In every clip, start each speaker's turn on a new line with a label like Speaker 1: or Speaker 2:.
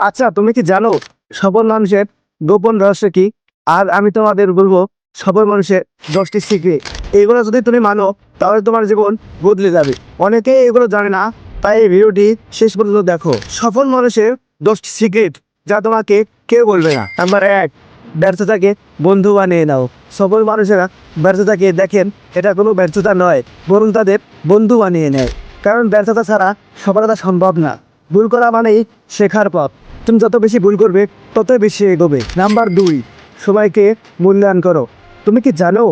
Speaker 1: আচ্ছা, তুমি কি জানো সফল মানুষের গোপন রহস্য কি? আর আমি তোমাদের বলবো সফল মানুষের 10টি সিক্রেট। এগুলো যদি তুমি মানো তাহলে তোমার জীবন বদলে যাবে। অনেকেই এগুলো জানে না, তাই এই ভিডিওটি শেষ পর্যন্ত দেখো। সফল মানুষের 10টি সিক্রেট যা তোমাকে কেউ বলবে না। নাম্বার 1, ব্যর্থতাকে বন্ধু বানিয়ে নাও। সফল মানুষেরা ব্যর্থতাকে দেখেন এটা কোনো ব্যর্থতা নয়, বরং তাদের বন্ধু বানিয়ে নেয়। কারণ ব্যর্থতা ছাড়া সফলতা সম্ভব না। ভুল করা মানেই শেখার পথ। তুমি যত বেশি ভুল করবে ততই বেশি এগোবে। নাম্বার 2, সময়কে মূল্যায়ন করো। তুমি কি জানো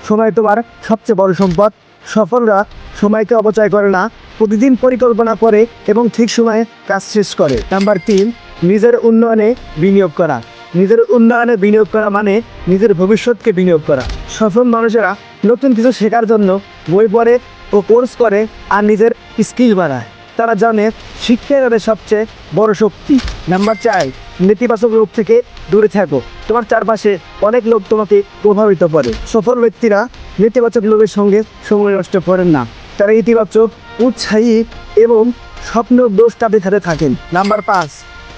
Speaker 1: সময় তোমার সবচেয়ে বড় সম্পদ? সফলরা সময়কে অপচয় করে না, প্রতিদিন পরিকল্পনা করে এবং ঠিক সময়ে কাজ শেষ করে। নাম্বার 3, নিজের উন্নয়নে বিনিয়োগ করা। নিজের উন্নয়নে বিনিয়োগ করা মানে নিজের ভবিষ্যৎকে বিনিয়োগ করা। সফল মানুষেরা নতুন কিছু শেখার জন্য বই পড়ে ও কোর্স করে আর নিজের স্কিল বাড়ায়। তারা জানে শিক্ষাই তাদের সবচেয়ে বড় শক্তি। নাম্বার 4, নেতিবাচক লোক থেকে দূরে থাকো। তোমার চারপাশে অনেক লোক তোমাকে প্রভাবিত করে। সফল ব্যক্তিরা নেতিবাচক লোকের সঙ্গে সময় নষ্ট করেন না। তারা ইতিবাচক, উৎসাহী এবং স্বপ্ন দ্রষ্টাদের সাথে থাকেন। নাম্বার 5,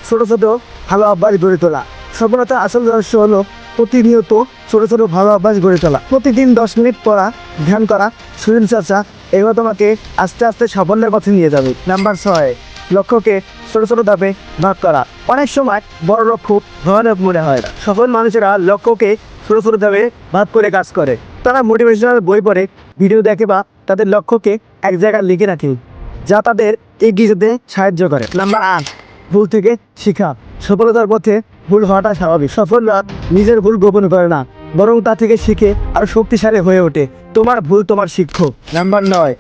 Speaker 1: ছোট ছোট ভালো অভ্যাস গড়ে তোলা। সফলতার আসল রহস্য হলো প্রতিনিয়ত ছোট ছোট ভালো অভ্যাস গড়ে তোলা। প্রতিদিন 10 মিনিট পড়া, ধ্যান করা, শরীরচর্চা, এগুলো তোমাকে আস্তে আস্তে সাফল্যের পথে নিয়ে যাবে। নাম্বার 6, লক্ষ্যকে ছোট ছোট ধাপে ভাগ করা। অনেক সময় বড় লক্ষ্য ভয়ানক মনে হয় না। সফল মানুষেরা লক্ষ্যকে ছোট ছোট ধাপে ভাগ করে কাজ করে। তারা মোটিভেশনাল বই পড়ে, ভিডিও দেখে বা তাদের লক্ষ্যকে এক জায়গায় লিখে রাখে, যা তাদের এগিয়ে যেতে সাহায্য করে। নাম্বার 8, ভুল থেকে শিখা। সফলতার পথে ভুল হওয়াটা স্বাভাবিক। সফলরা নিজের ভুল গোপন করে না, বরং তা থেকে শিখে আরও শক্তিশালী হয়ে ওঠে। তোমার ভুল তোমার শিক্ষক। নাম্বার 9,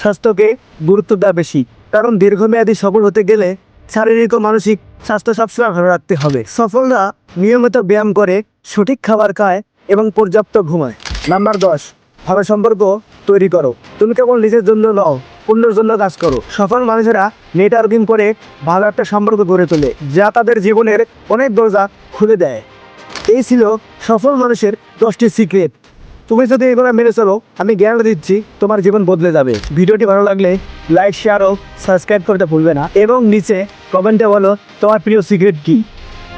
Speaker 1: স্বাস্থ্যকে গুরুত্ব দেওয়া বেশি। কারণ দীর্ঘমেয়াদী সফল হতে গেলে শারীরিক ও মানসিক স্বাস্থ্য সবসময় ভালো রাখতে হবে। সফলরা নিয়মিত ব্যায়াম করে, সঠিক খাবার খায় এবং পর্যাপ্ত ঘুমায়। নাম্বার 10, ভালো সম্পর্ক তৈরি করো। তুমি কেবল নিজের জন্য নও, অন্যের জন্য কাজ করো। সফল মানুষেরা নেটওয়ার্কিং করে ভালো একটা সম্পর্ক গড়ে তোলে, যা তাদের জীবনের অনেক দরজা খুলে দেয়। এই ছিল সফল মানুষের 10টি সিক্রেট। তুমি যদি এগুলো মেনে চলো, আমি গ্যারান্টি দিচ্ছি তোমার জীবন বদলে যাবে। ভিডিওটি ভালো লাগলে লাইক, শেয়ার ও সাবস্ক্রাইব করতে ভুলবে না এবং নিচে কমেন্টে বলো তোমার প্রিয় সিক্রেট কী।